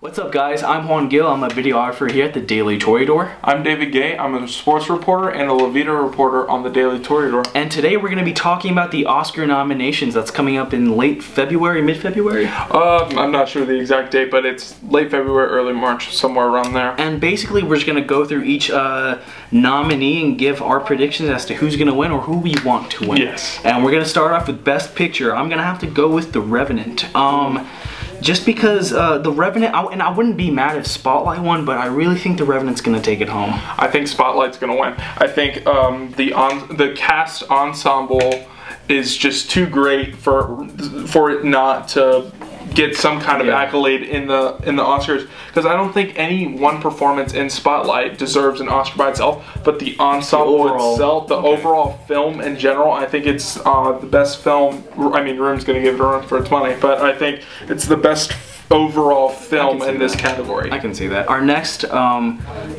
What's up guys, I'm Juan Gill, I'm a videographer here at the Daily Toreador. I'm David Gay, I'm a sports reporter and a La Vida reporter on the Daily Toreador. And today we're going to be talking about the Oscar nominations that's coming up in late February, mid-February? I'm not sure the exact date, but it's late February, early March, somewhere around there. And basically we're just going to go through each nominee and give our predictions as to who's going to win or who we want to win. Yes. And we're going to start off with Best Picture. I'm going to have to go with The Revenant. Just because The Revenant, and I wouldn't be mad if Spotlight won, but I really think The Revenant's going to take it home. I think Spotlight's going to win. I think the cast ensemble is just too great for it not to get some kind of accolade in the Oscars, because I don't think any one performance in Spotlight deserves an Oscar by itself, but the ensemble itself, the overall film in general, I think it's the best film. I mean, Room's going to give it a run for its money, but I think it's the best overall film in this category. I can see that. Our next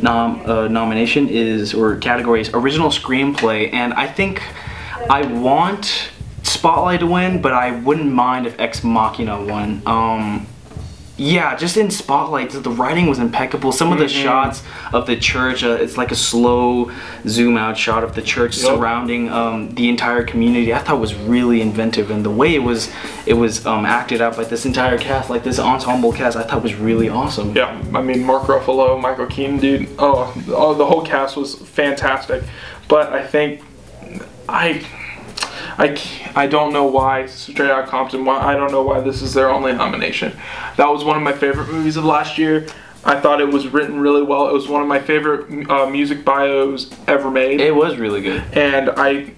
nomination category is Original Screenplay, and I think I want Spotlight to win, but I wouldn't mind if Ex Machina won. Yeah, just in Spotlight, the writing was impeccable. Some of the shots of the church, it's like a slow zoom out shot of the church surrounding the entire community. I thought was really inventive, and the way it was acted out by this entire cast, like this ensemble cast, I thought was really awesome. Yeah, I mean, Mark Ruffalo, Michael Keaton, dude, the whole cast was fantastic. But I think I don't know why Straight Outta Compton, I don't know why this is their only nomination. That was one of my favorite movies of last year. I thought it was written really well. It was one of my favorite music bios ever made. It was really good. And I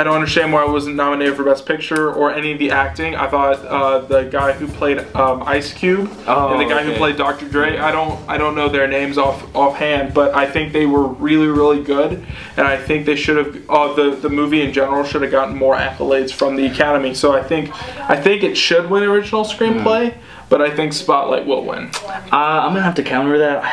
don't understand why I wasn't nominated for Best Picture or any of the acting. I thought the guy who played Ice Cube and the guy who played Dr. Dre, I don't know their names offhand, but I think they were really, really good, and I think they should have the movie in general should have gotten more accolades from the Academy. So I think it should win Original Screenplay. But I think Spotlight will win. I'm gonna have to counter that.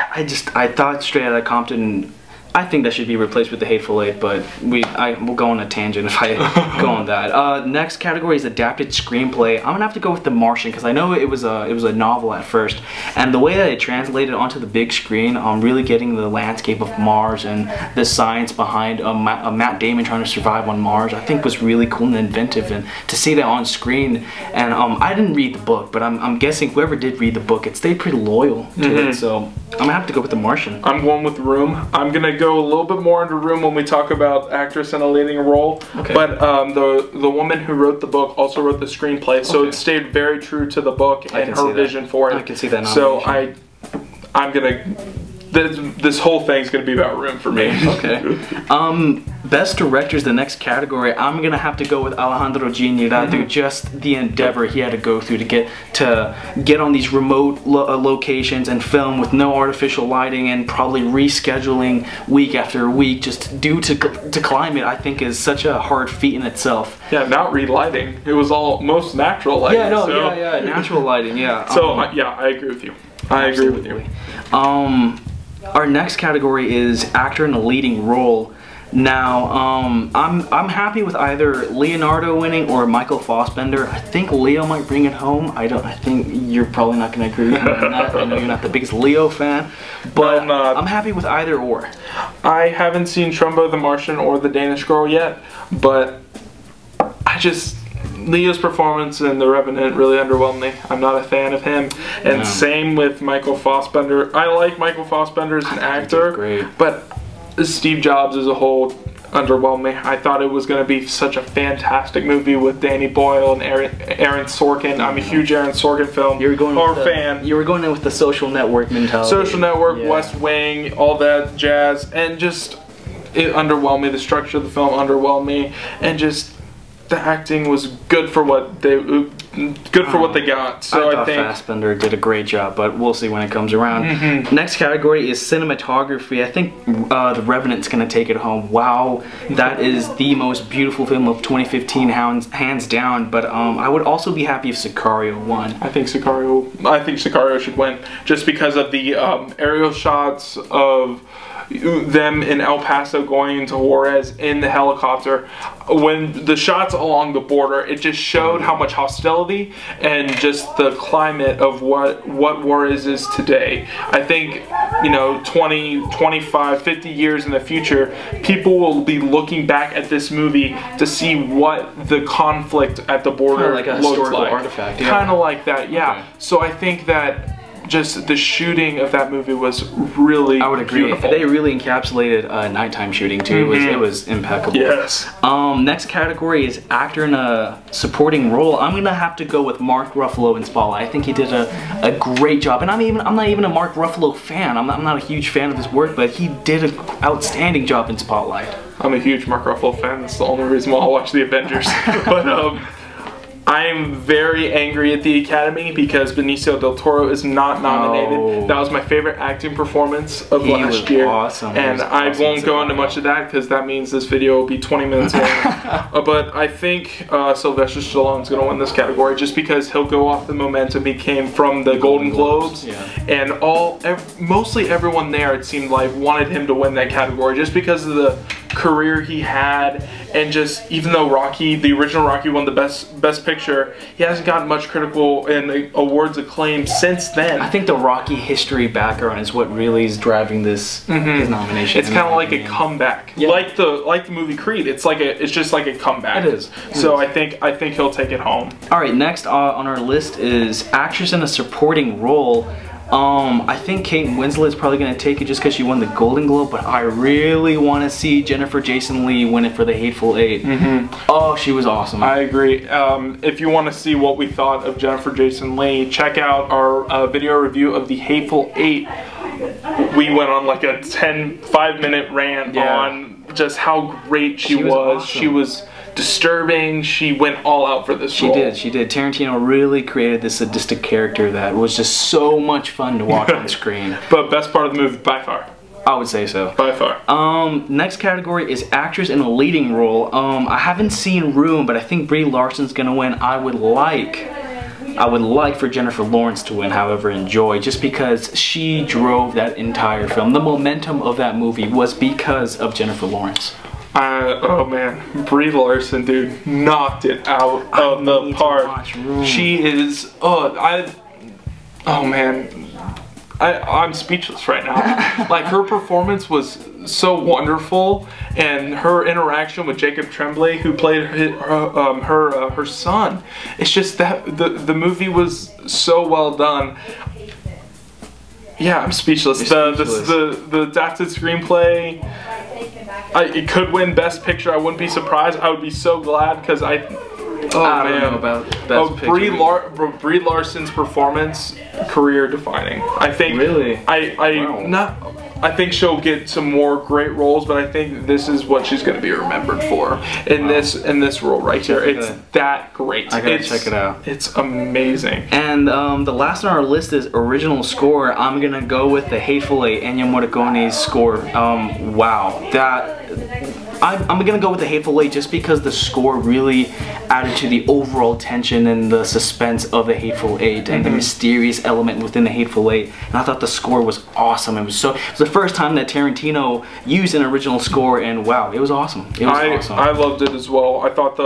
I thought Straight Outta Compton, I think that should be replaced with The Hateful Eight, but we'll go on a tangent if I go on that. Next category is Adapted Screenplay. I'm gonna have to go with The Martian, because I know it was a novel at first, and the way that it translated onto the big screen, really getting the landscape of Mars and the science behind Matt Damon trying to survive on Mars, I think was really cool and inventive, and to see that on screen. And I didn't read the book, but I'm guessing whoever did read the book, it stayed pretty loyal to it. So I'm gonna have to go with The Martian. I'm going with Room. I'm gonna go a little bit more into Room when we talk about actress in a leading role. Okay. But the woman who wrote the book also wrote the screenplay, so it stayed very true to the book and her vision for it. I can see that. So I'm gonna. This whole thing's gonna be about Room for me. Okay. Best Director is the next category. I'm gonna have to go with Alejandro Iñárritu. Just the endeavor he had to go through to get on these remote locations and film with no artificial lighting, and probably rescheduling week after week just due to climate, I think is such a hard feat in itself. Yeah, not relighting. It was all most natural lighting. Yeah, no, yeah, natural lighting. Yeah. So yeah, I agree with you. I agree with you. Our next category is Actor in a Leading Role. Now, I'm happy with either Leonardo winning or Michael Fassbender. I think Leo might bring it home. I think you're probably not going to agree with me on that. I know you're not the biggest Leo fan, but I'm happy with either or. I haven't seen Trumbo the Martian or The Danish Girl yet, but Leo's performance in The Revenant really underwhelmed me. I'm not a fan of him. And same with Michael Fassbender. I like Michael Fassbender as an actor, but Steve Jobs as a whole underwhelmed me. I thought it was going to be such a fantastic movie with Danny Boyle and Aaron Sorkin. I'm a huge Aaron Sorkin fan. You were going in with the Social Network mentality. Social Network, West Wing, all that jazz, and just it underwhelmed me. The structure of the film underwhelmed me, and just the acting was good for what they got. So I think Fassbender did a great job, but we'll see when it comes around. Next category is cinematography. I think The Revenant's gonna take it home. Wow, that is the most beautiful film of 2015, hands down. But I would also be happy if Sicario won. I think Sicario should win, just because of the aerial shots of them in El Paso going into Juarez in the helicopter. When the shots along the border, it just showed how much hostility and just the climate of what Juarez is today. I think, you know, 20, 25, 50 years in the future, people will be looking back at this movie to see what the conflict at the border like a looks historical like. artifact. Yeah. Kind of like that, yeah. Okay. So I think that just the shooting of that movie was really I would agree. beautiful. They really encapsulated nighttime shooting too. It was impeccable. Yes. Next category is actor in a supporting role. I'm gonna have to go with Mark Ruffalo in Spotlight. I think he did a great job, and I'm not even a Mark Ruffalo fan. I'm not a huge fan of his work, but he did an outstanding job in Spotlight. I'm a huge Mark Ruffalo fan. That's the only reason why I'll watch the Avengers. But I'm very angry at the Academy because Benicio del Toro is not nominated. Oh. That was my favorite acting performance of He last was year. awesome. And I won't go into much of that because that means this video will be 20 minutes long. But I think Sylvester Stallone's going to win this category just because he'll go off the momentum he came from the Golden Globes. Yeah. And mostly everyone there, it seemed like, wanted him to win that category just because of the career he had, and just even though Rocky, the original Rocky, won the best picture, he hasn't gotten much critical and awards acclaim since then. I think the Rocky history background is what really is driving this his nomination. It's kind of like a comeback, Yeah. like the movie Creed. It's just like a comeback. It is. So I think he'll take it home. All right, next on our list is actress in a supporting role. I think Kate Winslet is probably going to take it just because she won the Golden Globe, but I really want to see Jennifer Jason Leigh win it for The Hateful Eight. Oh, she was awesome. I agree. If you want to see what we thought of Jennifer Jason Leigh, check out our video review of The Hateful Eight. We went on like a 5-minute rant on just how great she was. Awesome. She was disturbing. She went all out for this role. She did. Tarantino really created this sadistic character that was just so much fun to watch on screen. But best part of the movie by far. I would say so. By far. Next category is actress in a leading role. I haven't seen Room, but I think Brie Larson's gonna win. I would like for Jennifer Lawrence to win, however, in Joy, just because she drove that entire film. The momentum of that movie was because of Jennifer Lawrence. Oh man, Brie Larson, dude, knocked it out of the park. She is. I'm speechless right now. Like, her performance was so wonderful, and her interaction with Jacob Tremblay, who played her son. It's just that the movie was so well done. Yeah, I'm speechless. The adapted screenplay. It could win Best Picture. I wouldn't be surprised. I would be so glad because I don't know about Best Picture. Brie Larson's performance, career defining. I think. Really? I think she'll get some more great roles, but I think this is what she's going to be remembered for in this role right here. It's that great. I gotta check it out. It's amazing. And the last on our list is original score. I'm gonna go with The Hateful Eight, Ennio Morricone's score. Wow, I'm gonna go with The Hateful Eight just because the score really added to the overall tension and the suspense of The Hateful Eight and the mysterious element within The Hateful Eight. And I thought the score was awesome. It was the first time that Tarantino used an original score, and wow, it was awesome. It was awesome. I loved it as well. I thought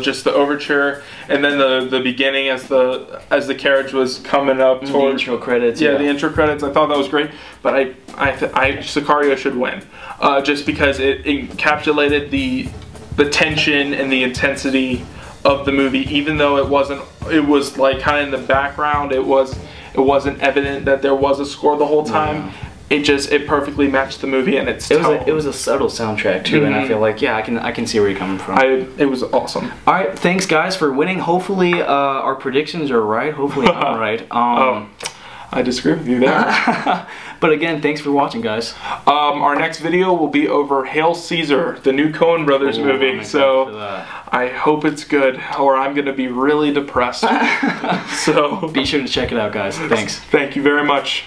just the overture, and then the beginning as the carriage was coming up towards the intro credits. Yeah, the intro credits. I thought that was great, but Sicario should win, just because it encapsulated the tension and the intensity of the movie. Even though it was like kind of in the background. It wasn't evident that there was a score the whole time. Yeah. It perfectly matched the movie, and it was a subtle soundtrack too, and I feel like I can see where you're coming from. It was awesome. All right, thanks guys for winning. Hopefully our predictions are right. Hopefully I'm right. I disagree with you there. But again, thanks for watching, guys. Our next video will be over Hail Caesar, the new Coen Brothers movie. So I hope it's good, or I'm gonna be really depressed. So be sure to check it out, guys. Thanks. Thank you very much.